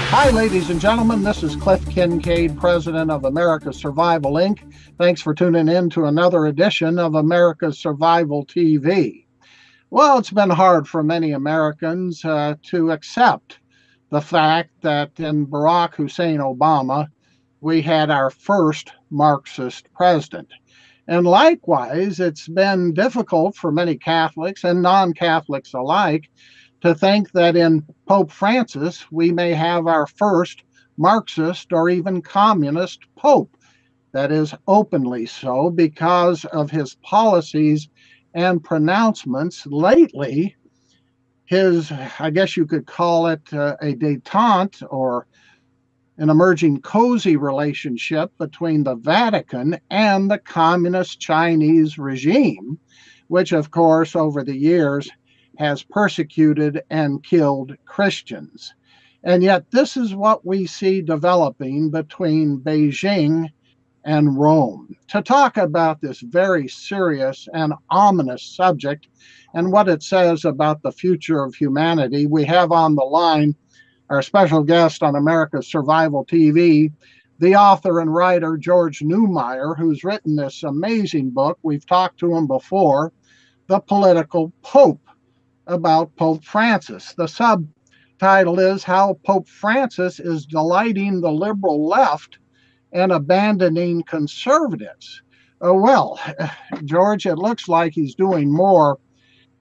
Hi, ladies and gentlemen. This is Cliff Kincaid, president of America's Survival, Inc. Thanks for tuning in to another edition of America's Survival TV. Well, it's been hard for many Americans to accept the fact that in Barack Hussein Obama, we had our first Marxist president. And likewise, it's been difficult for many Catholics and non-Catholics alike to think that in Pope Francis, we may have our first Marxist or even communist pope. That is openly so because of his policies and pronouncements lately. His, I guess you could call it a détente or an emerging cozy relationship between the Vatican and the communist Chinese regime, which of course over the years has persecuted and killed Christians. And yet this is what we see developing between Beijing and Rome. To talk about this very serious and ominous subject and what it says about the future of humanity, we have on the line our special guest on America's Survival TV, the author and writer George Neumeyer, who's written this amazing book. We've talked to him before, The Political Pope, about Pope Francis. The subtitle is How Pope Francis is Delighting the Liberal Left and Abandoning Conservatives. Well, George, it looks like he's doing more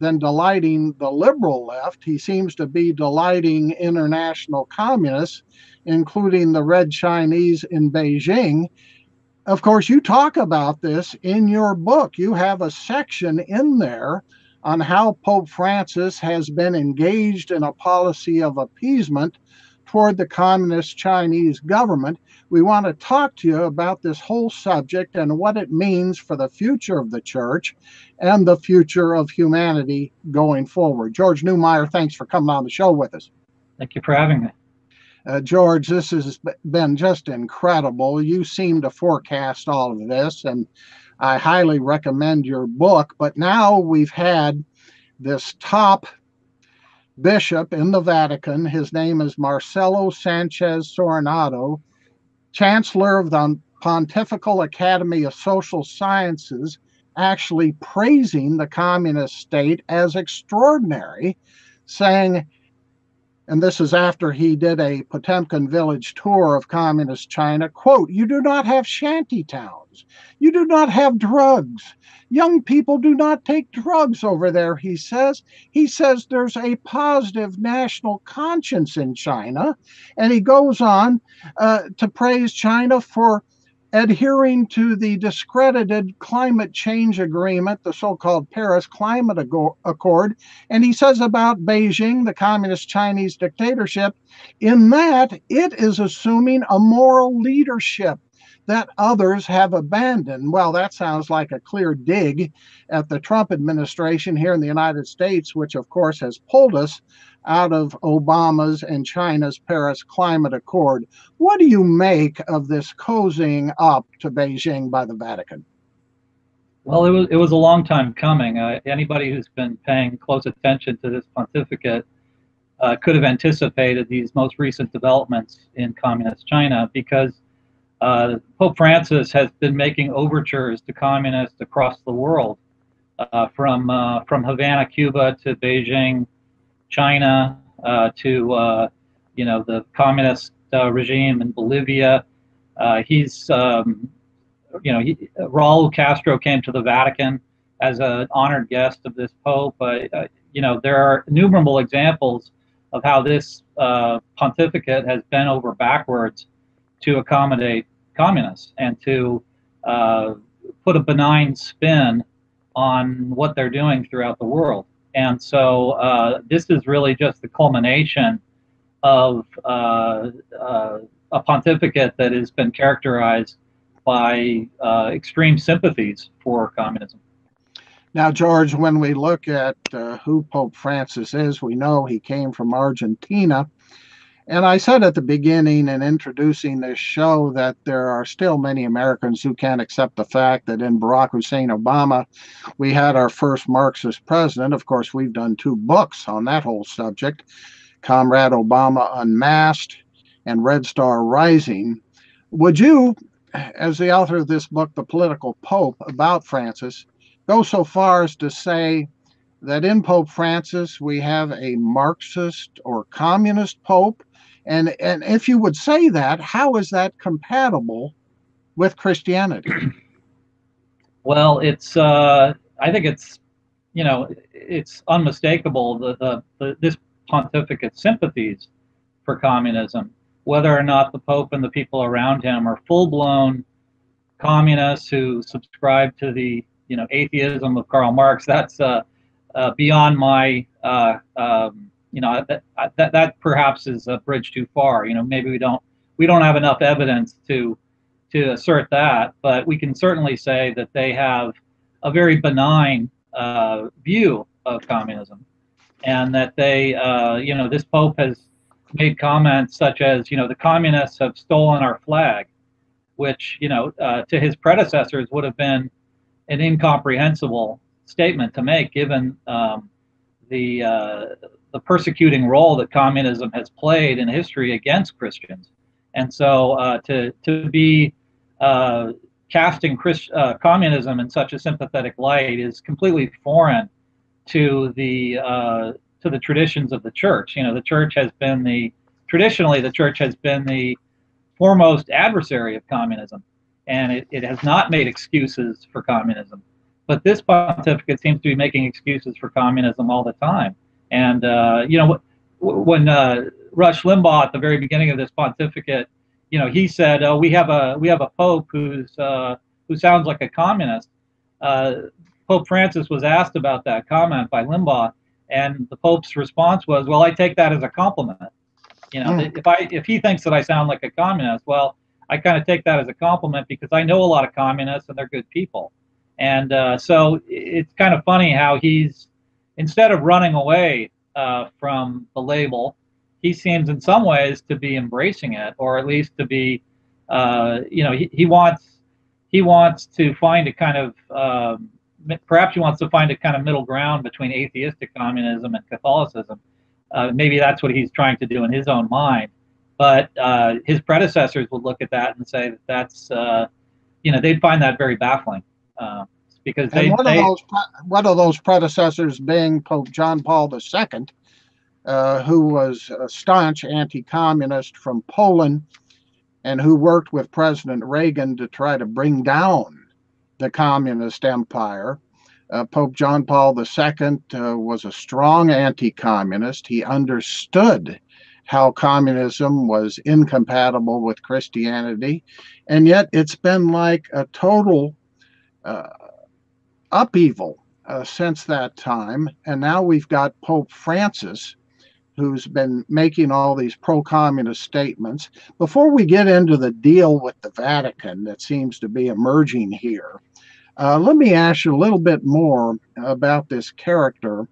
than delighting the liberal left. He seems to be delighting international communists, including the Red Chinese in Beijing. Of course, you talk about this in your book. You have a section in there on how Pope Francis has been engaged in a policy of appeasement toward the communist Chinese government. We want to talk to you about this whole subject and what it means for the future of the church and the future of humanity going forward. George Neumeyer, thanks for coming on the show with us. Thank you for having me. George, this has been just incredible. You seem to forecast all of this, and I highly recommend your book. But now we've had this top bishop in the Vatican. His name is Marcelo Sanchez Coronado, chancellor of the Pontifical Academy of Social Sciences, actually praising the communist state as extraordinary, saying, and this is after he did a Potemkin village tour of communist China, quote, "You do not have shanty towns. You do not have drugs. Young people do not take drugs over there," he says. He says there's a positive national conscience in China. And he goes on to praise China for adhering to the discredited climate change agreement, the so-called Paris Climate Accord. And he says about Beijing, the communist Chinese dictatorship, in that it is assuming a moral leadership that others have abandoned. Well, that sounds like a clear dig at the Trump administration here in the United States, which of course has pulled us out of Obama's and China's Paris Climate Accord. What do you make of this cozying up to Beijing by the Vatican? Well, it was a long time coming. Anybody who's been paying close attention to this pontificate could have anticipated these most recent developments in communist China, because Pope Francis has been making overtures to communists across the world, from Havana, Cuba, to Beijing, China, to the communist regime in Bolivia. Raul Castro came to the Vatican as an honored guest of this Pope. There are innumerable examples of how this pontificate has bent over backwards to accommodate communists and to put a benign spin on what they're doing throughout the world. And so this is really just the culmination of a pontificate that has been characterized by extreme sympathies for communism. Now, George, when we look at who Pope Francis is, we know he came from Argentina. And I said at the beginning in introducing this show that there are still many Americans who can't accept the fact that in Barack Hussein Obama, we had our first Marxist president. Of course, we've done 2 books on that whole subject, Comrade Obama Unmasked and Red Star Rising. Would you, as the author of this book, The Political Pope, about Francis, go so far as to say that in Pope Francis we have a Marxist or communist pope? And if you would say that, how is that compatible with Christianity? Well, I think it's, it's unmistakable this pontificate's sympathies for communism. Whether or not the Pope and the people around him are full-blown communists who subscribe to the, atheism of Karl Marx, that's beyond my, that perhaps is a bridge too far. Maybe we don't have enough evidence to assert that, but we can certainly say that they have a very benign view of communism, and that they, this Pope has made comments such as, the communists have stolen our flag, which, to his predecessors would have been an incomprehensible statement to make, given the persecuting role that communism has played in history against Christians. And so to be casting communism in such a sympathetic light is completely foreign to the traditions of the church. The church has been traditionally the church has been the foremost adversary of communism, and it has not made excuses for communism. But this pontificate seems to be making excuses for communism all the time. And when Rush Limbaugh at the very beginning of this pontificate, he said, "Oh, we have a pope who sounds like a communist." Pope Francis was asked about that comment by Limbaugh, and the Pope's response was, "Well, I take that as a compliment. If he thinks that I sound like a communist, well, I kind of take that as a compliment because I know a lot of communists and they're good people." And so it's kind of funny how he's, instead of running away from the label, he seems in some ways to be embracing it, or at least to be, he wants to find a kind of, perhaps he wants to find a kind of middle ground between atheistic communism and Catholicism. Maybe that's what he's trying to do in his own mind. But his predecessors would look at that and say that that's, they'd find that very baffling. Because one of those predecessors being Pope John Paul II, who was a staunch anti-communist from Poland, and who worked with President Reagan to try to bring down the communist empire. Pope John Paul II was a strong anti-communist. He understood how communism was incompatible with Christianity, and yet it's been like a total upheaval since that time. And now we've got Pope Francis, who's been making all these pro-communist statements. Before we get into the deal with the Vatican that seems to be emerging here, let me ask you a little bit more about this character,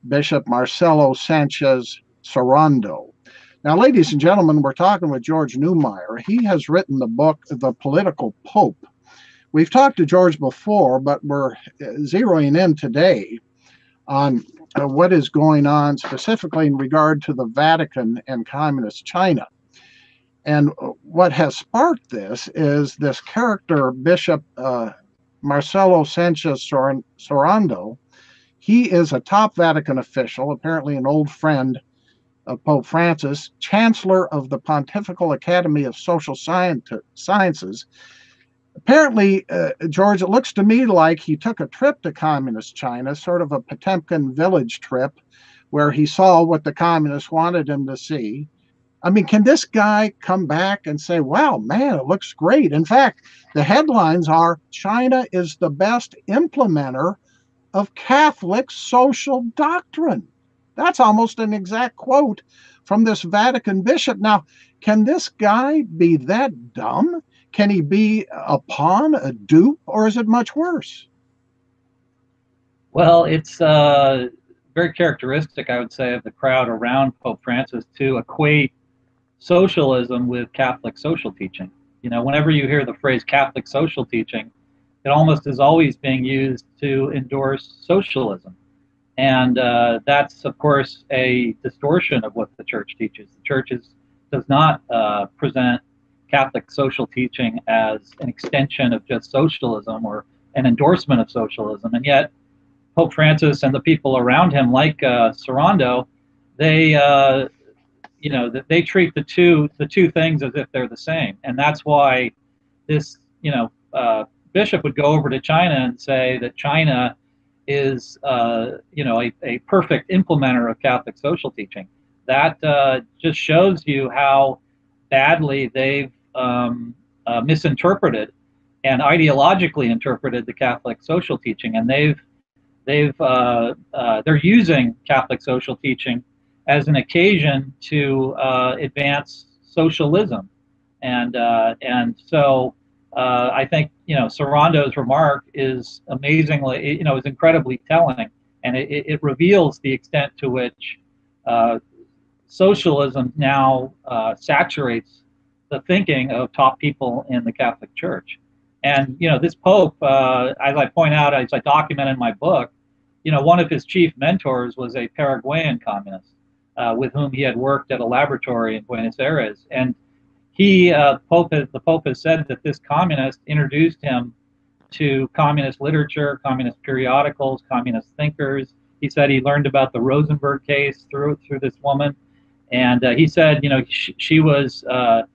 Bishop Marcelo Sanchez Sorondo. Now, ladies and gentlemen, we're talking with George Neumeyer. He has written the book, The Political Pope. We've talked to George before, but we're zeroing in today on what is going on specifically in regard to the Vatican and Communist China. And what has sparked this is this character, Bishop Marcelo Sanchez Sorondo. He is a top Vatican official, apparently an old friend of Pope Francis, Chancellor of the Pontifical Academy of Social Sciences. Apparently, George, it looks to me like he took a trip to Communist China, sort of a Potemkin village trip, where he saw what the communists wanted him to see. I mean, can this guy come back and say, wow, man, it looks great? In fact, the headlines are, China is the best implementer of Catholic social doctrine. That's almost an exact quote from this Vatican bishop. Now, can this guy be that dumb? Can he be a pawn, a dupe, or is it much worse? Well, it's very characteristic, I would say, of the crowd around Pope Francis to equate socialism with Catholic social teaching. You know, whenever you hear the phrase Catholic social teaching, it almost is always being used to endorse socialism. And that's, of course, a distortion of what the church teaches. The church does not present Catholic social teaching as an extension of just socialism or an endorsement of socialism. And yet, Pope Francis and the people around him, like Sorondo, they they treat the two things as if they're the same. And that's why this bishop would go over to China and say that China is a perfect implementer of Catholic social teaching. That just shows you how badly they've misinterpreted and ideologically interpreted the Catholic social teaching, and they're using Catholic social teaching as an occasion to advance socialism, and so I think Sorondo's remark is amazingly, is incredibly telling, and it reveals the extent to which socialism now saturates the thinking of top people in the Catholic Church. And this Pope, as I point out, as I document in my book, one of his chief mentors was a Paraguayan communist with whom he had worked at a laboratory in Buenos Aires, and the Pope has said that this communist introduced him to communist literature, communist periodicals, communist thinkers. He said he learned about the Rosenberg case through this woman, and he said she was a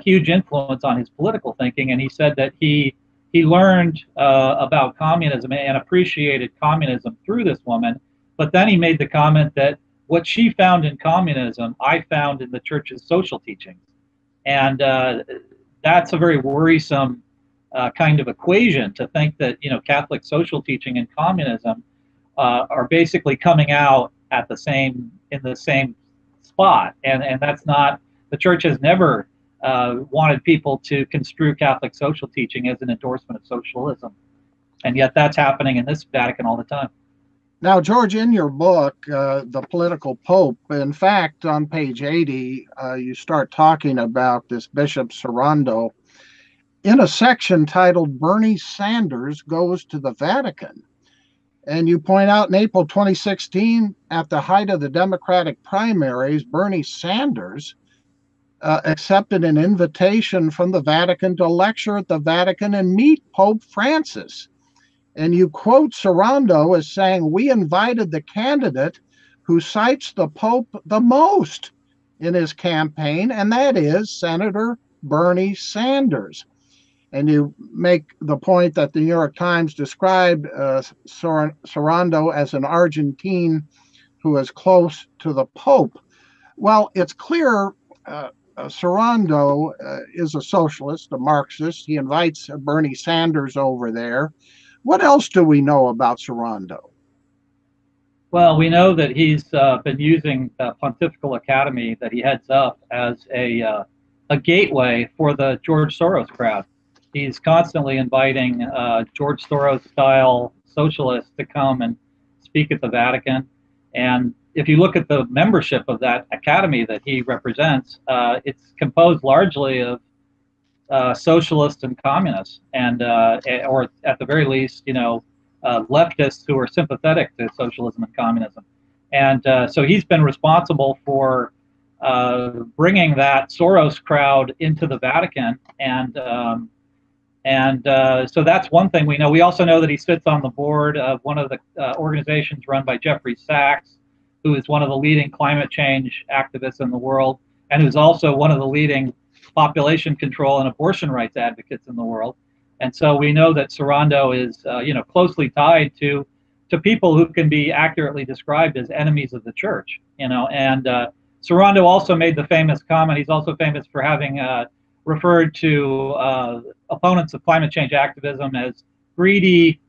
huge influence on his political thinking. And he said that he learned about communism and appreciated communism through this woman. But then he made the comment that what she found in communism, I found in the church's social teachings. And that's a very worrisome kind of equation, to think that Catholic social teaching and communism are basically coming out in the same spot, and that's not. The church has never wanted people to construe Catholic social teaching as an endorsement of socialism, and yet that's happening in this Vatican all the time. Now, George, in your book, The Political Pope, in fact, on page 80, you start talking about this Bishop Sorondo in a section titled Bernie Sanders Goes to the Vatican. And you point out in April 2016, at the height of the Democratic primaries, Bernie Sanders accepted an invitation from the Vatican to lecture at the Vatican and meet Pope Francis. And you quote Sorondo as saying, "We invited the candidate who cites the Pope the most in his campaign, and that is Senator Bernie Sanders." And you make the point that the New York Times described Sorondo as an Argentine who is close to the Pope. Well, it's clear Sorondo is a socialist, a Marxist. He invites Bernie Sanders over there. What else do we know about Sorondo? Well, we know that he's been using the Pontifical Academy that he heads up as a gateway for the George Soros crowd. He's constantly inviting George Soros-style socialists to come and speak at the Vatican. And if you look at the membership of that academy that he represents, it's composed largely of socialists and communists, and or at the very least, leftists who are sympathetic to socialism and communism. And so he's been responsible for bringing that Soros crowd into the Vatican, and so that's one thing we know. We also know that he sits on the board of one of the organizations run by Jeffrey Sachs, who is one of the leading climate change activists in the world, and who's also one of the leading population control and abortion rights advocates in the world. And so we know that Sorondo is, closely tied to people who can be accurately described as enemies of the church. And Sorondo also made the famous comment. He's also famous for having referred to opponents of climate change activism as greedy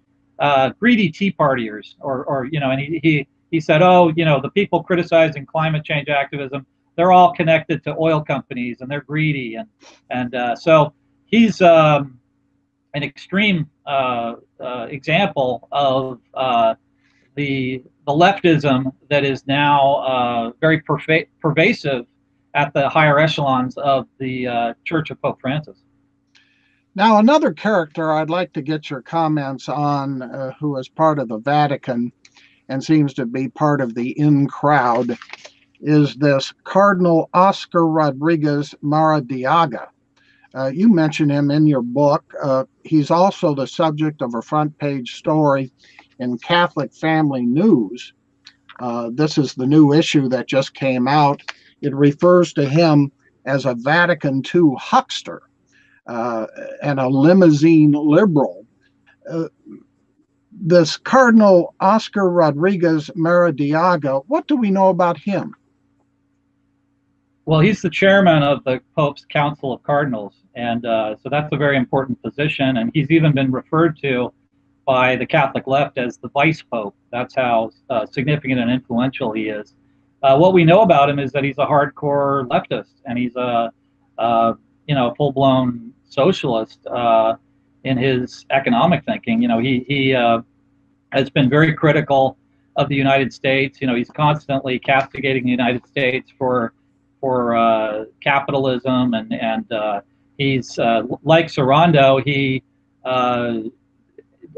Tea Partiers, and he said, the people criticizing climate change activism, they're all connected to oil companies and they're greedy, and so he's an extreme example of the leftism that is now very pervasive at the higher echelons of the Church of Pope Francis. Now, another character I'd like to get your comments on, who is part of the Vatican and seems to be part of the in crowd, is this Cardinal Oscar Rodriguez Maradiaga. You mention him in your book. He's also the subject of a front page story in Catholic Family News. This is the new issue that just came out. It refers to him as a Vatican II huckster and a limousine liberal. This Cardinal Oscar Rodriguez Maradiaga, what do we know about him? Well, he's the chairman of the Pope's Council of Cardinals, and so that's a very important position, and he's even been referred to by the Catholic left as the vice pope. That's how significant and influential he is. What we know about him is that he's a hardcore leftist, and he's a full-blown socialist in his economic thinking. He has been very critical of the United States. He's constantly castigating the United States for capitalism, and he's like Sarando. He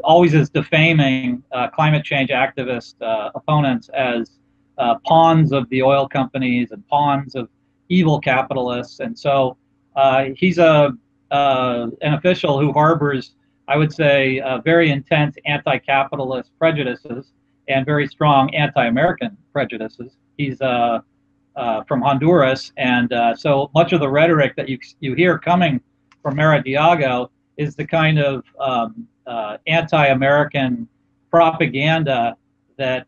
always is defaming climate change activist opponents as pawns of the oil companies and pawns of evil capitalists. And so he's an official who harbors, I would say, very intense anti-capitalist prejudices and very strong anti-American prejudices. He's from Honduras, and so much of the rhetoric that you hear coming from Maradiaga is the kind of anti-American propaganda that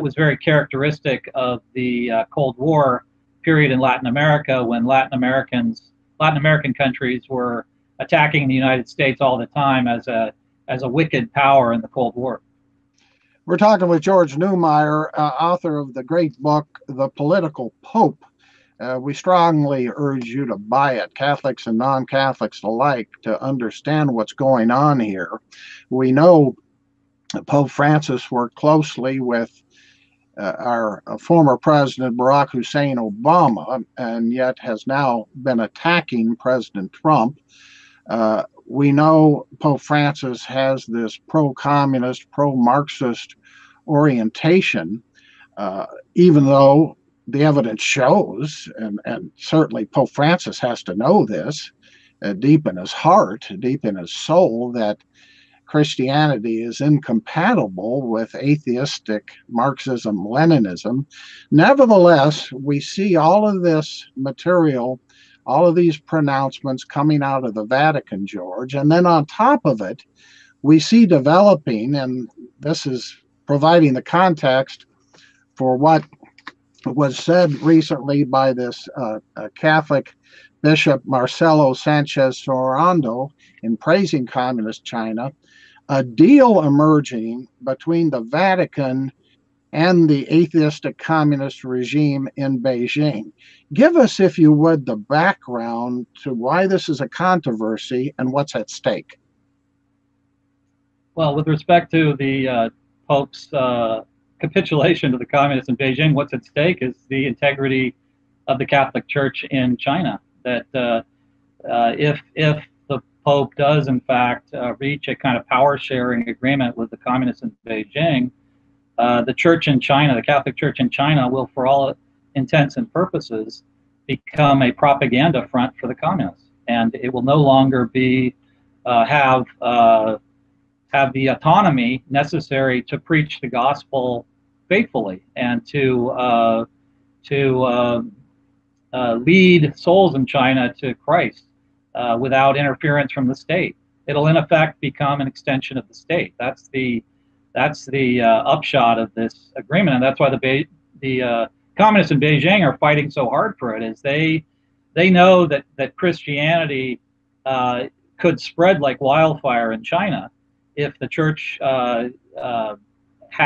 was very characteristic of the Cold War period in Latin America, when Latin American countries were attacking the United States all the time as a wicked power in the Cold War. We're talking with George Neumeyer, author of the great book, The Political Pope. We strongly urge you to buy it, Catholics and non-Catholics alike, to understand what's going on here. We know Pope Francis worked closely with our former President Barack Hussein Obama, and yet has now been attacking President Trump. We know Pope Francis has this pro-communist, pro-Marxist orientation, even though the evidence shows, and certainly Pope Francis has to know this, deep in his heart, deep in his soul, that Christianity is incompatible with atheistic Marxism-Leninism. Nevertheless, we see all of this material, all of these pronouncements coming out of the Vatican, George, and then on top of it, we see developing, and this is providing the context for what was said recently by this Catholic Bishop Marcelo Sanchez Sorando in praising Communist China, a deal emerging between the Vatican and the atheistic communist regime in Beijing. Give us, if you would, the background to why this is a controversy and what's at stake. Well, with respect to the Pope's capitulation to the communists in Beijing, what's at stake is the integrity of the Catholic Church in China. That if the Pope does, in fact, reach a kind of power-sharing agreement with the communists in Beijing, the Church in China, the Catholic Church in China, will, for all intents and purposes, become a propaganda front for the communists, and it will no longer be have the autonomy necessary to preach the gospel faithfully and to lead souls in China to Christ without interference from the state. It'll in effect become an extension of the state. That's the upshot of this agreement, and that's why the communists in Beijing are fighting so hard for it. Is they know that Christianity could spread like wildfire in China if the church had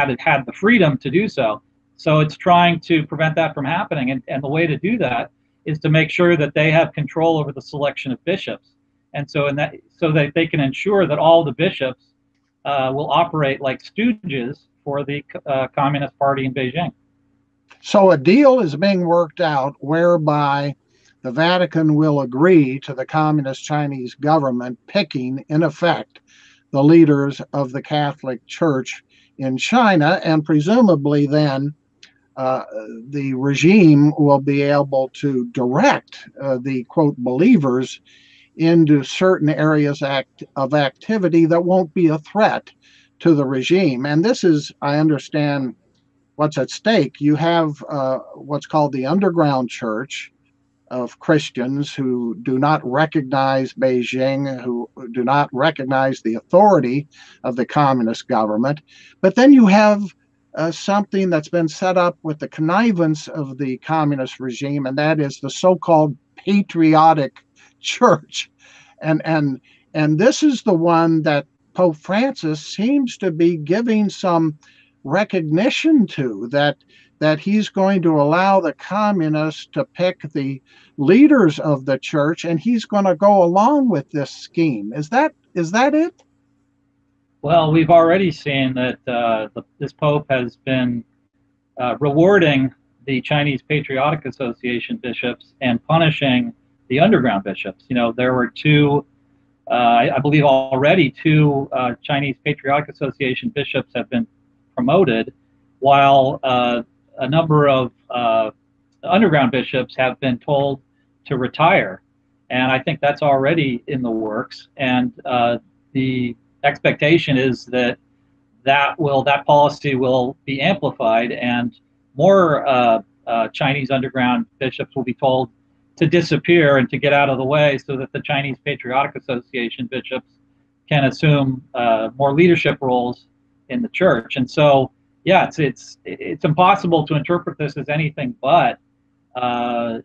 the freedom to do so. So it's trying to prevent that from happening, and the way to do that is to make sure that they have control over the selection of bishops, and so that they can ensure that all the bishops will operate like stooges for the Communist Party in Beijing. So a deal is being worked out whereby the Vatican will agree to the Communist Chinese government picking, in effect, the leaders of the Catholic Church in China, and presumably then the regime will be able to direct the quote believers into certain areas of activity that won't be a threat to the regime. And this is, I understand, what's at stake. You have what's called the underground church of Christians who do not recognize Beijing, who do not recognize the authority of the communist government. But then you have something that's been set up with the connivance of the communist regime, and that is the so-called patriotic church. And this is the one that Pope Francis seems to be giving some recognition to, that he's going to allow the communists to pick the leaders of the church, and he's going to go along with this scheme. Is that it? Well, we've already seen that this Pope has been rewarding the Chinese Patriotic Association bishops and punishing the underground bishops. You know, there were two, I believe already two Chinese Patriotic Association bishops have been promoted, while a number of underground bishops have been told to retire. And I think that's already in the works. And the expectation is that that policy will be amplified, and more Chinese underground bishops will be told to disappear and to get out of the way, so that the Chinese Patriotic Association bishops can assume more leadership roles in the church. And so, yeah, it's impossible to interpret this as anything but a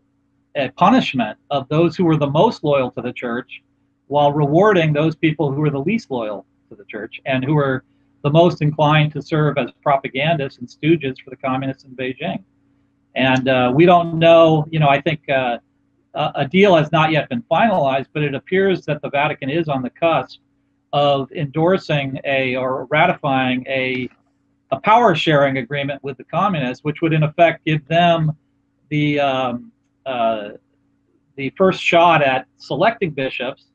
punishment of those who were the most loyal to the church, while rewarding those people who were the least loyal to the church and who were the most inclined to serve as propagandists and stooges for the communists in Beijing. And we don't know, you know, I think a deal has not yet been finalized, but it appears that the Vatican is on the cusp of endorsing or ratifying a power sharing agreement with the communists, which would in effect give them the first shot at selecting bishops,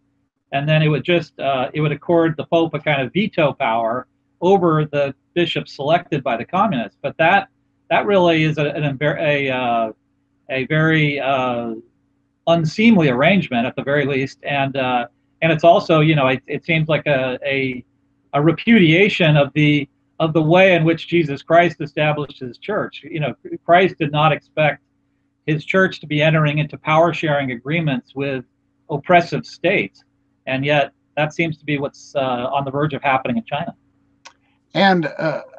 and then it would just it would accord the Pope a kind of veto power over the bishops selected by the communists. But that really is a very unseemly arrangement at the very least, and it's also, you know, it seems like a repudiation of the way in which Jesus Christ established his church. You know, Christ did not expect his church to be entering into power sharing agreements with oppressive states, and yet that seems to be what's on the verge of happening in China. And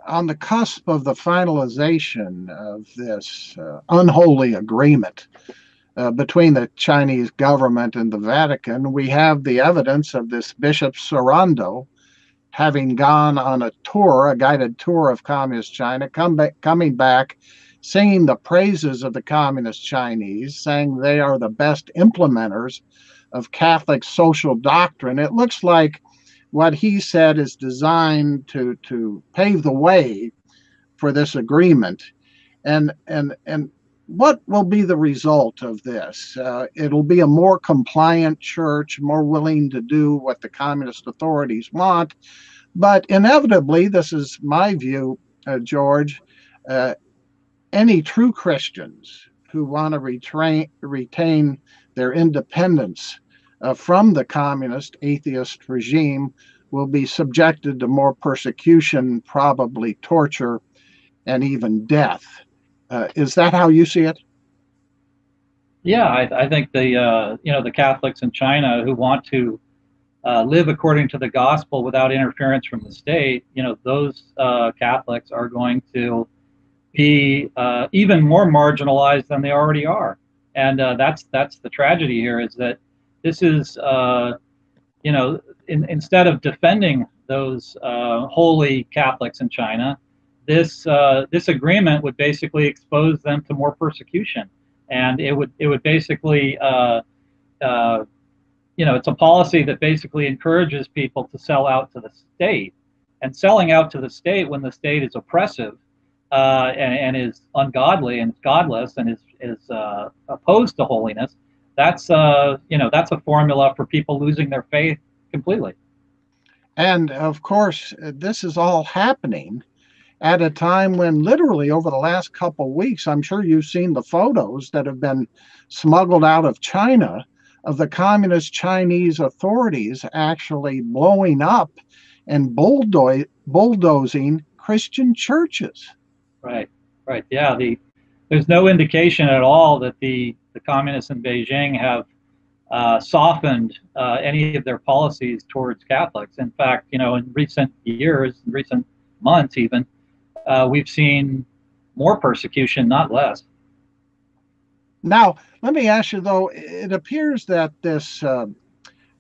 on the cusp of the finalization of this unholy agreement between the Chinese government and the Vatican, we have the evidence of this Bishop Sorondo having gone on a tour, a guided tour of Communist China, coming back, singing the praises of the Communist Chinese, saying they are the best implementers of Catholic social doctrine. It looks like what he said is designed to pave the way for this agreement. And what will be the result of this? It'll be a more compliant church, more willing to do what the communist authorities want. But inevitably, this is my view, George, any true Christians who want to retain their independence from the communist atheist regime will be subjected to more persecution, probably torture, and even death. Is that how you see it? Yeah, I think the Catholics in China who want to live according to the gospel without interference from the state, you know, those Catholics are going to be even more marginalized than they already are. And that's the tragedy here, is that this is, you know, instead of defending those holy Catholics in China, this agreement would basically expose them to more persecution, and it would basically, you know, it's a policy that basically encourages people to sell out to the state, and selling out to the state when the state is oppressive and is ungodly and godless and is opposed to holiness, that's that's a formula for people losing their faith completely. And of course, this is all happening at a time when literally over the last couple of weeks, I'm sure you've seen the photos that have been smuggled out of China of the communist Chinese authorities actually blowing up and bulldozing Christian churches. Right, right. Yeah, there's no indication at all that the communists in Beijing have softened any of their policies towards Catholics. In fact, in recent years, in recent months even, we've seen more persecution, not less. Now, let me ask you, though, it appears that this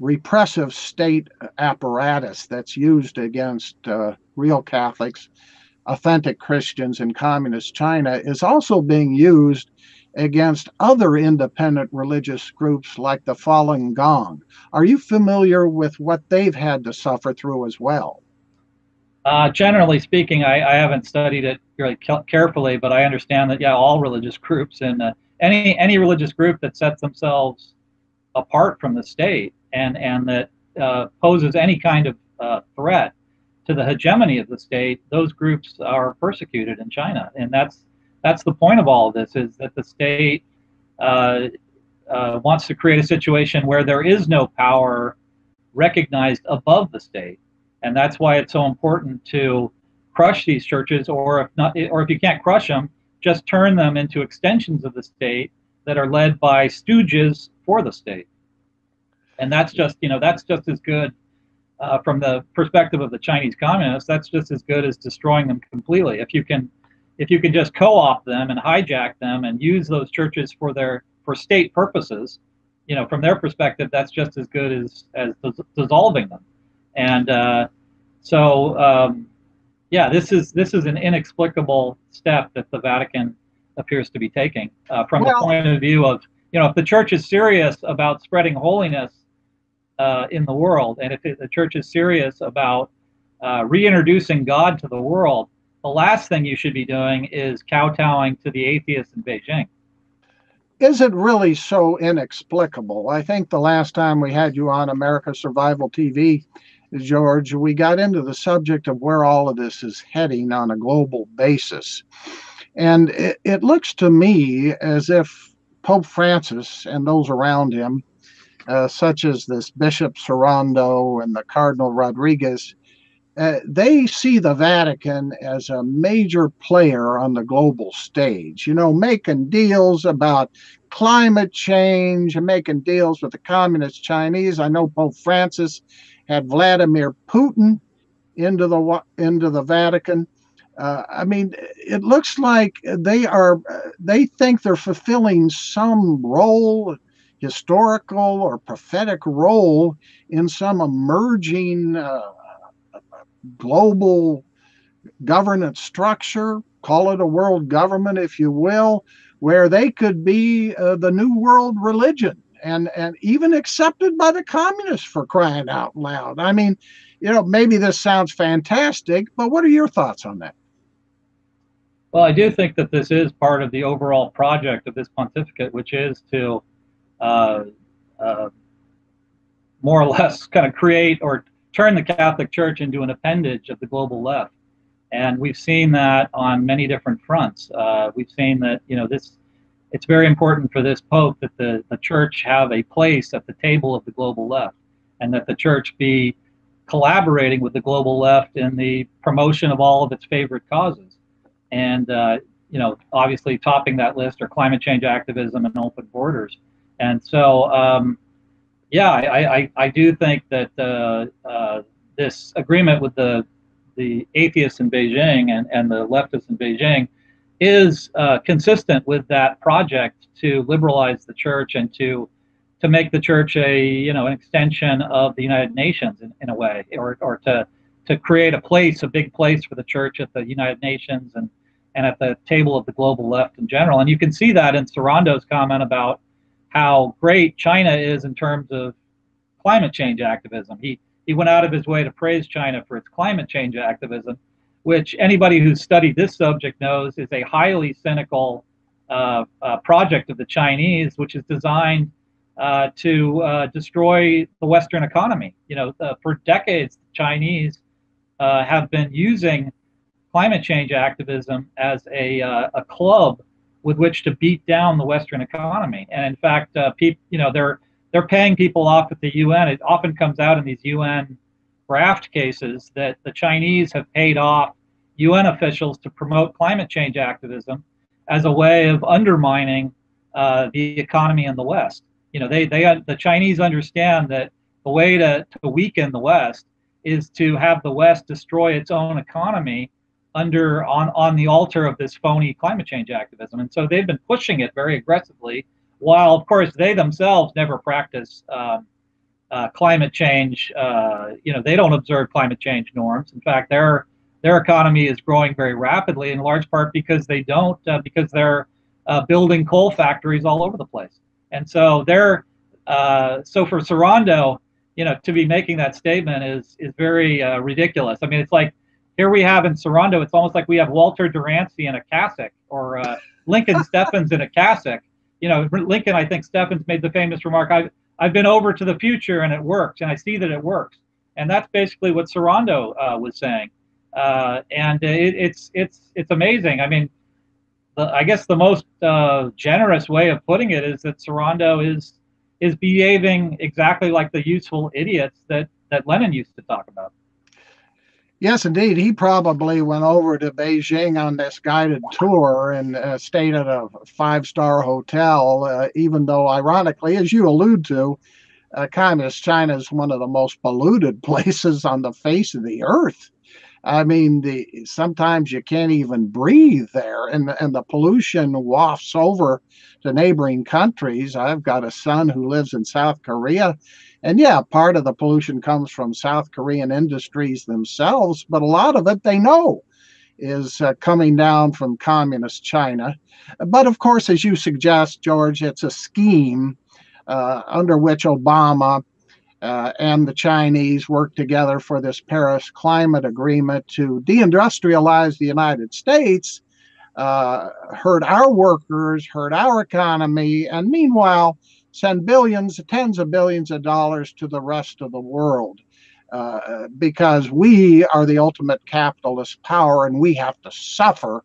repressive state apparatus that's used against real Catholics, authentic Christians in communist China, is also being used against other independent religious groups like the Falun Gong. Are you familiar with what they've had to suffer through as well? Generally speaking, I haven't studied it really carefully, but I understand that, yeah, all religious groups and any religious group that sets themselves apart from the state and that poses any kind of threat to the hegemony of the state, those groups are persecuted in China. And that's the point of all of this, is that the state wants to create a situation where there is no power recognized above the state. And that's why it's so important to crush these churches, or if you can't crush them, just turn them into extensions of the state that are led by stooges for the state. And that's just as good from the perspective of the Chinese communists. That's just as good as destroying them completely. If you can just co-opt them and hijack them and use those churches for state purposes, from their perspective, that's just as good as dissolving them. And this is an inexplicable step that the Vatican appears to be taking from the point of view of, if the church is serious about spreading holiness in the world, and if the church is serious about reintroducing God to the world, the last thing you should be doing is kowtowing to the atheists in Beijing. Is it really so inexplicable? I think the last time we had you on America Survival TV, George, we got into the subject of where all of this is heading on a global basis. And it looks to me as if Pope Francis and those around him, such as this Bishop Sorondo and the Cardinal Rodriguez, they see the Vatican as a major player on the global stage, making deals about climate change and making deals with the communist Chinese. I know Pope Francis had Vladimir Putin into the Vatican. It looks like they think they're fulfilling some role, historical or prophetic role, in some emerging global governance structure, call it a world government if you will, where they could be the new world religion and even accepted by the communists, for crying out loud. Maybe this sounds fantastic, but what are your thoughts on that? Well, I do think that this is part of the overall project of this pontificate, which is to more or less kind of create or turn the Catholic Church into an appendage of the global left. And we've seen that on many different fronts. We've seen that, it's very important for this Pope that the Church have a place at the table of the global left, and that the Church be collaborating with the global left in the promotion of all of its favorite causes. And, obviously topping that list are climate change activism and open borders. And so, I do think that this agreement with the atheists in Beijing and the leftists in Beijing is consistent with that project to liberalize the church and to make the church an extension of the United Nations in a way, or to create a big place for the church at the United Nations and at the table of the global left in general. And you can see that in Sorondo's comment about how great China is in terms of climate change activism. He went out of his way to praise China for its climate change activism, which anybody who's studied this subject knows is a highly cynical project of the Chinese, which is designed to destroy the Western economy. For decades, the Chinese have been using climate change activism as a club with which to beat down the Western economy. And in fact, they're paying people off at the UN. It often comes out in these UN graft cases that the Chinese have paid off UN officials to promote climate change activism as a way of undermining the economy in the West. The Chinese understand that the way to weaken the West is to have the West destroy its own economy on the altar of this phony climate change activism. And so they've been pushing it very aggressively, while of course they themselves never practice climate change. They don't observe climate change norms. In fact, their economy is growing very rapidly, in large part because because they're building coal factories all over the place. And so so for Sorondo, to be making that statement is very ridiculous. I mean, it's like, here we have in Sorondo, it's almost like we have Walter Durancy in a cassock, or Lincoln Steffens in a cassock. Lincoln, I think Steffens made the famous remark, I've been over to the future and it works, and I see that it works. And that's basically what Sorondo was saying. And it's amazing. I mean, I guess the most generous way of putting it is that Sorondo is behaving exactly like the useful idiots that Lenin used to talk about. Yes, indeed. He probably went over to Beijing on this guided tour and stayed at a five-star hotel, even though, ironically, as you allude to, Communist China is one of the most polluted places on the face of the earth. I mean, sometimes you can't even breathe there, and the pollution wafts over to neighboring countries. I've got a son who lives in South Korea, and yeah, part of the pollution comes from South Korean industries themselves, but a lot of it they know is coming down from Communist China. But of course, as you suggest, George, it's a scheme under which Obama and the Chinese worked together for this Paris Climate Agreement to deindustrialize the United States, hurt our workers, hurt our economy, and meanwhile send billions, tens of billions of dollars to the rest of the world, because we are the ultimate capitalist power and we have to suffer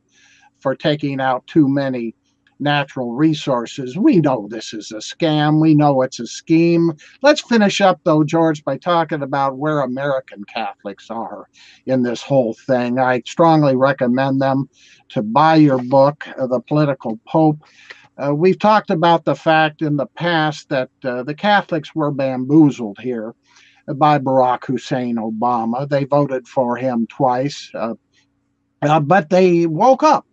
for taking out too many natural resources. We know this is a scam. We know it's a scheme. Let's finish up, though, George, by talking about where American Catholics are in this whole thing. I strongly recommend them to buy your book, The Political Pope. We've talked about the fact in the past that the Catholics were bamboozled here by Barack Hussein Obama. They voted for him twice, but they woke up.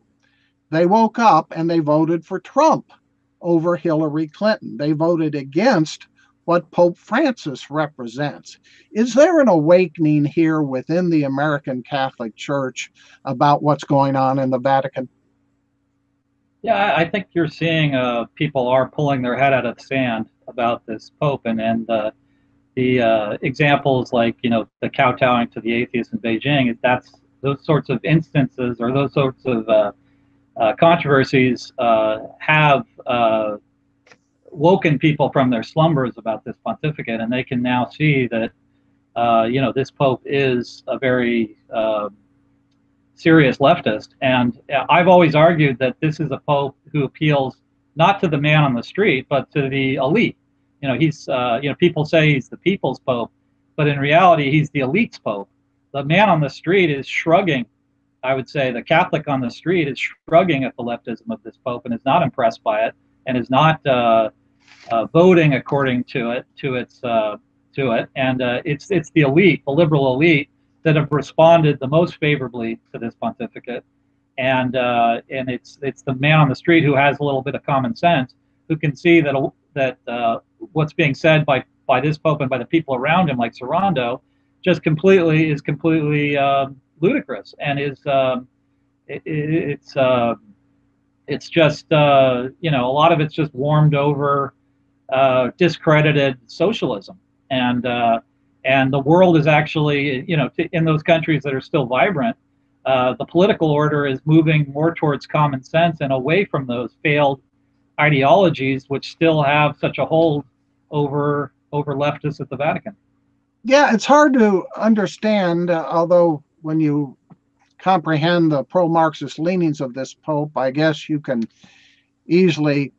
They woke up and they voted for Trump over Hillary Clinton. They voted against what Pope Francis represents. Is there an awakening here within the American Catholic Church about what's going on in the Vatican? Yeah, I think you're seeing people are pulling their head out of the sand about this Pope, and the examples like, the kowtowing to the atheists in Beijing, that's those sorts of instances, or those sorts of controversies have woken people from their slumbers about this pontificate, and they can now see that this Pope is a very serious leftist. And I've always argued that this is a Pope who appeals not to the man on the street, but to the elite. He's people say he's the people's Pope, but in reality he's the elite's Pope. The man on the street is shrugging. I would say the Catholic on the street is shrugging at the leftism of this Pope and is not impressed by it, and is not voting according to it. And it's the elite, the liberal elite, that have responded the most favorably to this pontificate, and it's the man on the street who has a little bit of common sense, who can see that what's being said by this Pope and by the people around him, like Sorondo, is completely ludicrous, and it's just a lot of it's just warmed over, discredited socialism, and the world is actually in those countries that are still vibrant, the political order is moving more towards common sense and away from those failed ideologies, which still have such a hold over leftists at the Vatican. Yeah, it's hard to understand, although when you comprehend the pro-Marxist leanings of this Pope, I guess you can easily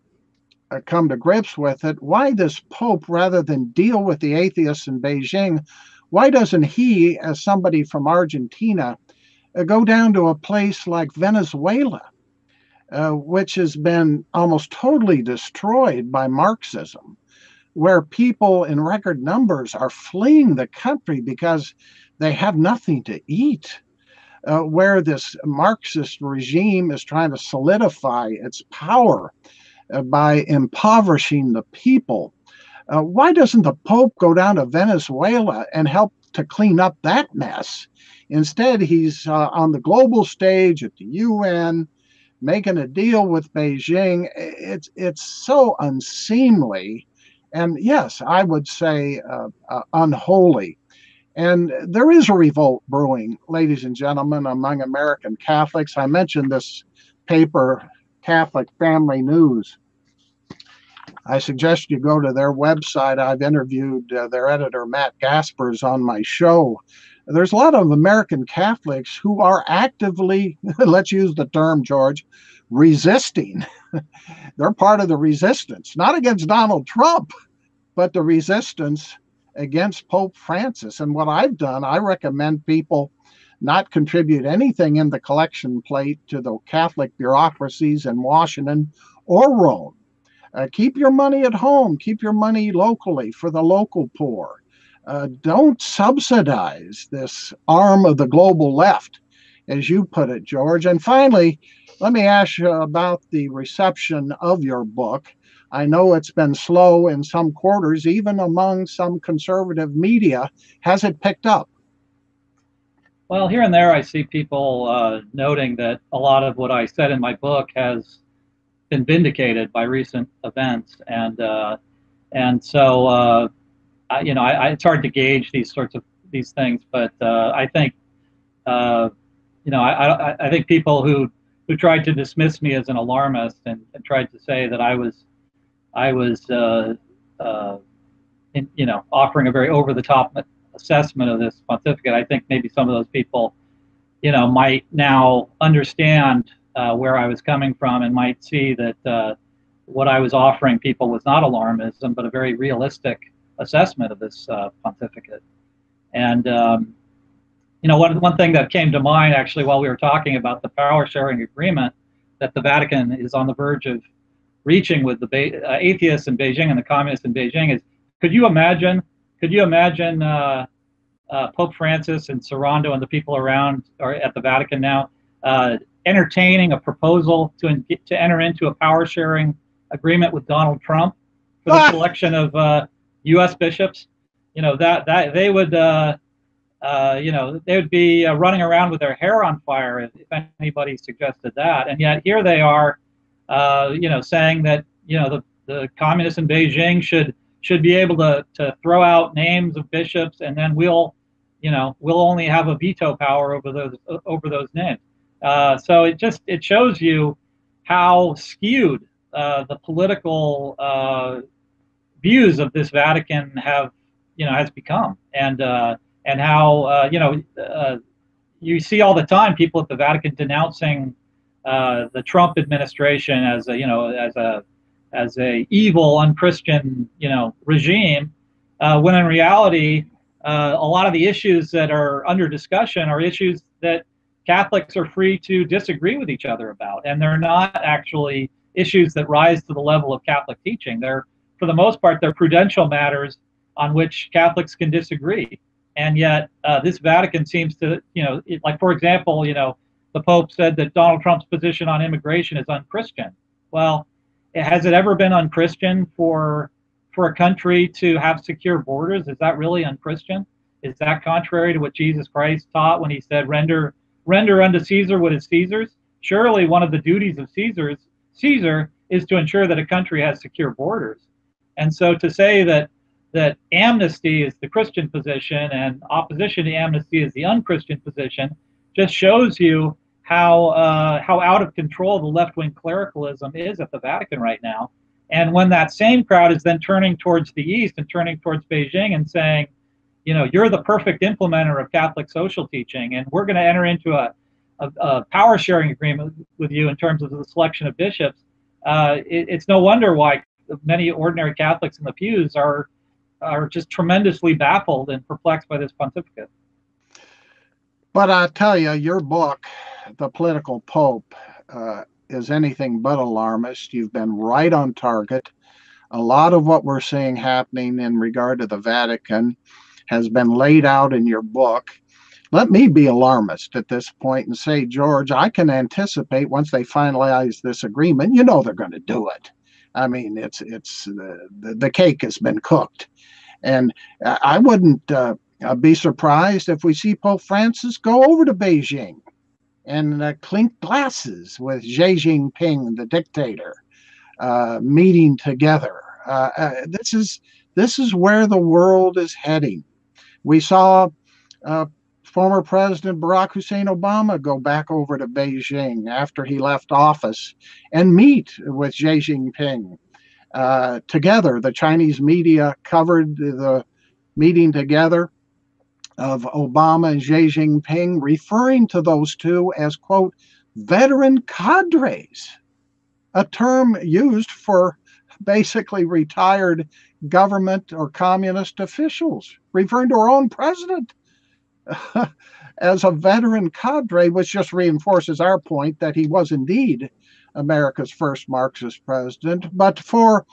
come to grips with it. Why this Pope, rather than deal with the atheists in Beijing, why doesn't he, as somebody from Argentina, go down to a place like Venezuela, which has been almost totally destroyed by Marxism, where people in record numbers are fleeing the country because they have nothing to eat, where this Marxist regime is trying to solidify its power by impoverishing the people. Why doesn't the Pope go down to Venezuela and help to clean up that mess? Instead, he's on the global stage at the UN, making a deal with Beijing. It's so unseemly, and yes, I would say unholy. And there is a revolt brewing, ladies and gentlemen, among American Catholics. I mentioned this paper, Catholic Family News. I suggest you go to their website. I've interviewed their editor, Matt Gaspers, on my show. There's a lot of American Catholics who are actively, let's use the term, George, resisting. They're part of the resistance, not against Donald Trump, but the resistance against Pope Francis. And what I've done, I recommend people not contribute anything in the collection plate to the Catholic bureaucracies in Washington or Rome. Keep your money at home. Keep your money locally for the local poor. Don't subsidize this arm of the global left, as you put it, George. And finally, let me ask you about the reception of your book. I know it's been slow in some quarters, even among some conservative media. Has it picked up? Well, here and there, I see people noting that a lot of what I said in my book has been vindicated by recent events, and so it's hard to gauge these things, but I think I think people who tried to dismiss me as an alarmist and tried to say that I was offering a very over-the-top assessment of this pontificate. I think maybe some of those people, might now understand where I was coming from and might see that what I was offering people was not alarmism, but a very realistic assessment of this pontificate. And one thing that came to mind actually while we were talking about the power sharing agreement that the Vatican is on the verge of reaching with the atheists in Beijing and the communists in Beijing is, could you imagine Pope Francis and Sorondo and the people around or at the Vatican now entertaining a proposal to enter into a power sharing agreement with Donald Trump for the selection of U.S. bishops? That they would they would be running around with their hair on fire if anybody suggested that. And yet here they are, saying that the communists in Beijing should be able to throw out names of bishops, and then we'll only have a veto power over those names. So it shows you how skewed the political views of this Vatican has become, and how you see all the time people at the Vatican denouncing the Trump administration as a evil, unchristian regime, when in reality a lot of the issues that are under discussion are issues that Catholics are free to disagree with each other about, and they're not actually issues that rise to the level of Catholic teaching. They're, for the most part, they're prudential matters on which Catholics can disagree. And yet this Vatican seems to, like, for example, the Pope said that Donald Trump's position on immigration is unchristian. Well, has it ever been unchristian for a country to have secure borders? Is that really unchristian? Is that contrary to what Jesus Christ taught when he said, render unto Caesar what is Caesar's? Surely one of the duties of Caesar is to ensure that a country has secure borders. And so to say that amnesty is the Christian position and opposition to amnesty is the unchristian position just shows you how out of control the left-wing clericalism is at the Vatican right now. And when that same crowd is then turning towards the East and turning towards Beijing and saying, you know, you're the perfect implementer of Catholic social teaching, and we're going to enter into a power sharing agreement with you in terms of the selection of bishops, it's no wonder why many ordinary Catholics in the pews are just tremendously baffled and perplexed by this pontificate. But I tell you, your book, The Political Pope, is anything but alarmist. You've been right on target. A lot of what we're seeing happening in regard to the Vatican has been laid out in your book. Let me be alarmist at this point and say, George, I can anticipate once they finalize this agreement, you know they're going to do it. I mean, it's the cake has been cooked. And I wouldn't be surprised if we see Pope Francis go over to Beijing and clink glasses with Xi Jinping, the dictator, meeting together. This is where the world is heading. We saw former President Barack Hussein Obama go back over to Beijing after he left office and meet with Xi Jinping. Together, the Chinese media covered the meeting together of Obama and Xi Jinping, referring to those two as, quote, veteran cadres, a term used for basically retired government or communist officials, referring to our own president as a veteran cadre, which just reinforces our point that he was indeed America's first Marxist president. But for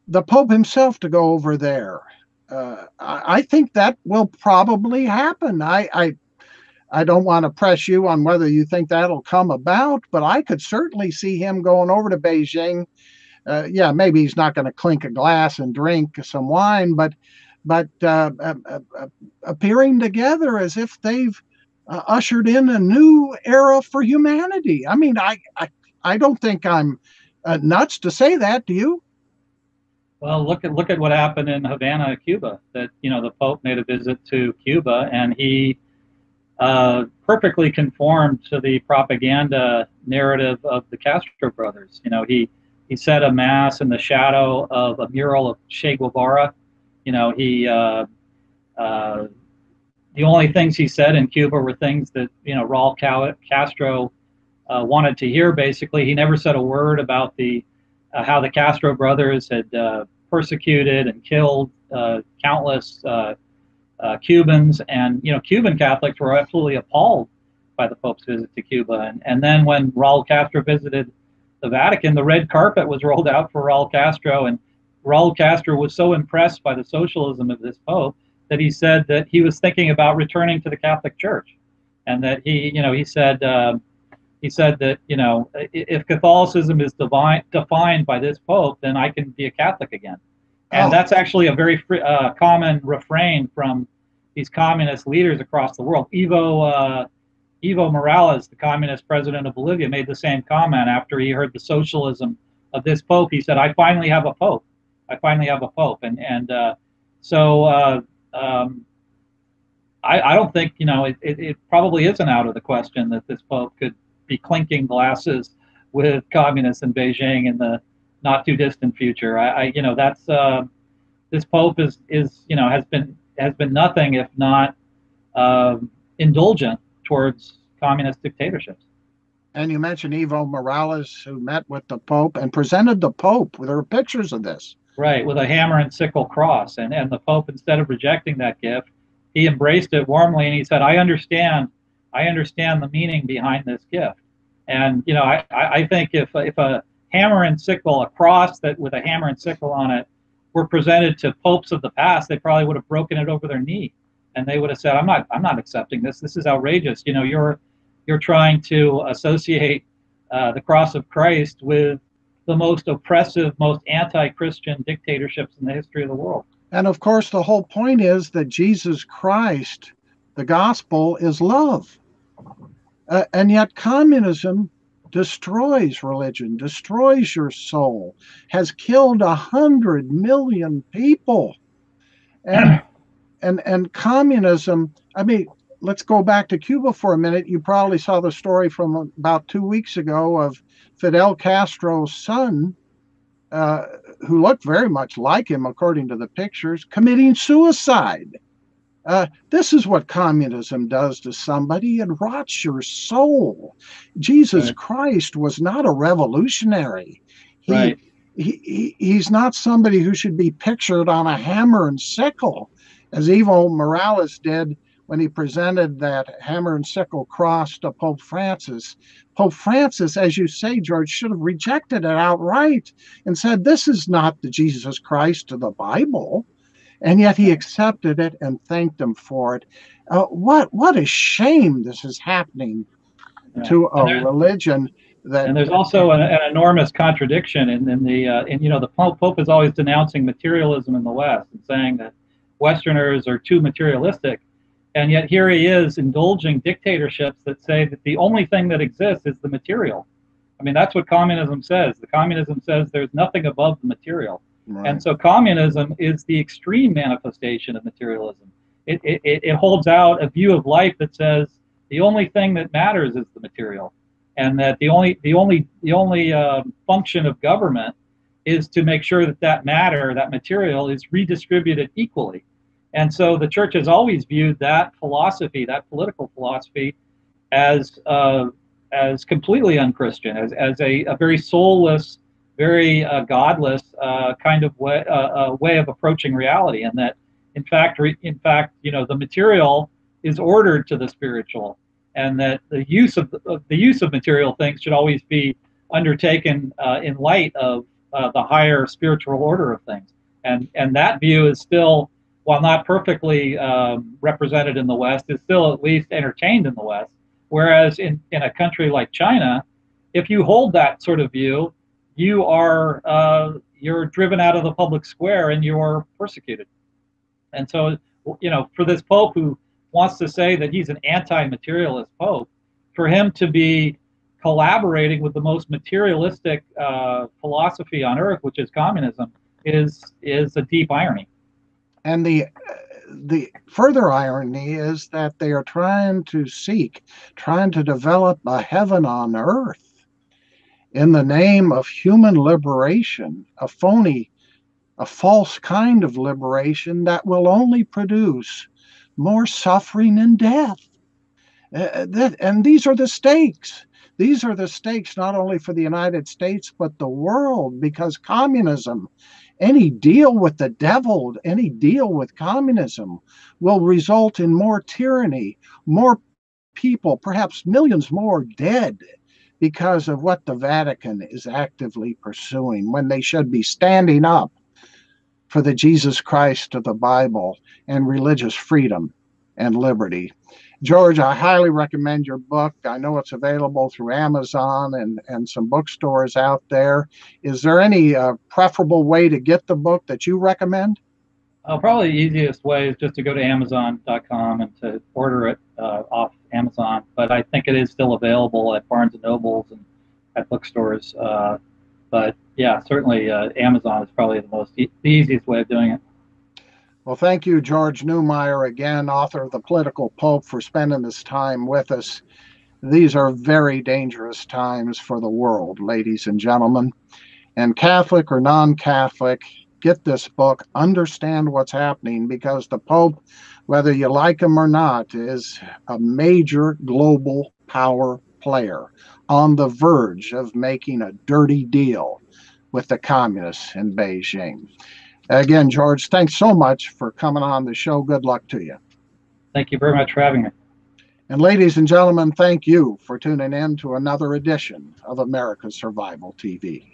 the Pope himself to go over there, I think that will probably happen. I don't want to press you on whether you think that'll come about, but I could certainly see him going over to Beijing. Yeah, maybe he's not going to clink a glass and drink some wine, but appearing together as if they've ushered in a new era for humanity. I mean, I don't think I'm nuts to say that. Do you? Well, look at what happened in Havana, Cuba. That, you know, the Pope made a visit to Cuba, and he perfectly conformed to the propaganda narrative of the Castro brothers. You know, he said a mass in the shadow of a mural of Che Guevara. You know, the only things he said in Cuba were things that, you know, Raul Castro wanted to hear. Basically, he never said a word about the how the Castro brothers had persecuted and killed countless Cubans, and, you know, Cuban Catholics were absolutely appalled by the Pope's visit to Cuba. And then when Raul Castro visited the Vatican, the red carpet was rolled out for Raul Castro, and Raul Castro was so impressed by the socialism of this Pope that he said that he was thinking about returning to the Catholic Church, and that he said that, you know, if Catholicism is defined by this Pope, then I can be a Catholic again. And that's actually a very common refrain from these communist leaders across the world. Evo Morales, the communist president of Bolivia, made the same comment after he heard the socialism of this Pope. He said, I finally have a Pope. I finally have a Pope. I don't think, you know, it probably isn't out of the question that this Pope could be clinking glasses with communists in Beijing in the not too distant future. You know, that's this Pope is you know, has been nothing if not indulgent towards communist dictatorships. And you mentioned Evo Morales, who met with the Pope and presented the Pope. There are pictures of this. Right, with a hammer and sickle cross, and the Pope, instead of rejecting that gift, he embraced it warmly, and he said, I understand the meaning behind this gift. And, you know, I think if a hammer and sickle, a cross that with a hammer and sickle on it, were presented to popes of the past, they probably would have broken it over their knee, and they would have said, I'm not accepting this. This is outrageous. You know, you're trying to associate the cross of Christ with the most oppressive, most anti-Christian dictatorships in the history of the world. And of course, the whole point is that Jesus Christ, the gospel, is love. And yet communism destroys religion, destroys your soul, has killed 100 million people. And communism, I mean, let's go back to Cuba for a minute. You probably saw the story from about 2 weeks ago of Fidel Castro's son, who looked very much like him, according to the pictures, committing suicide. This is what communism does to somebody. It rots your soul. Jesus Christ was not a revolutionary. He's not somebody who should be pictured on a hammer and sickle, as Evo Morales did when he presented that hammer and sickle cross to Pope Francis. Pope Francis, as you say, George, should have rejected it outright and said, this is not the Jesus Christ of the Bible. And yet he accepted it and thanked him for it. What a shame this is happening to a religion that. And there's also an enormous contradiction in the Pope is always denouncing materialism in the West and saying that Westerners are too materialistic. And yet here he is indulging dictatorships that say that the only thing that exists is the material. I mean, that's what communism says. The communism says there's nothing above the material. Right. And so communism is the extreme manifestation of materialism. It holds out a view of life that says the only thing that matters is the material, and that the only function of government is to make sure that matter, that material, is redistributed equally. And so the church has always viewed that philosophy, that political philosophy, as completely unchristian, as a very soulless, very godless kind of way of approaching reality, and that in fact, the material is ordered to the spiritual, and that the use of material things should always be undertaken in light of the higher spiritual order of things. And that view is still, while not perfectly represented in the West, is still at least entertained in the West. Whereas in a country like China, if you hold that sort of view, you're driven out of the public square and you're persecuted. And so, for this Pope who wants to say that he's an anti-materialist Pope, for him to be collaborating with the most materialistic philosophy on earth, which is communism, is a deep irony. And the further irony is that they are trying to develop a heaven on earth in the name of human liberation, a false kind of liberation that will only produce more suffering and death. And these are the stakes. These are the stakes not only for the United States, but the world, because communism, any deal with the devil, any deal with communism will result in more tyranny, more people, perhaps millions more dead, because of what the Vatican is actively pursuing, when they should be standing up for the Jesus Christ of the Bible and religious freedom and liberty. George, I highly recommend your book. I know it's available through Amazon and some bookstores out there. Is there any preferable way to get the book that you recommend? Probably the easiest way is just to go to Amazon.com and to order it off Amazon. But I think it is still available at Barnes & Nobles and at bookstores. But yeah, certainly Amazon is probably the easiest way of doing it. Well, thank you, George Neumeyer, again, author of The Political Pope, for spending this time with us. These are very dangerous times for the world, ladies and gentlemen. And Catholic or non-Catholic, get this book, understand what's happening, because the Pope, whether you like him or not, is a major global power player on the verge of making a dirty deal with the communists in Beijing. Again, George, thanks so much for coming on the show. Good luck to you. Thank you very much for having me. And ladies and gentlemen, thank you for tuning in to another edition of America's Survival TV.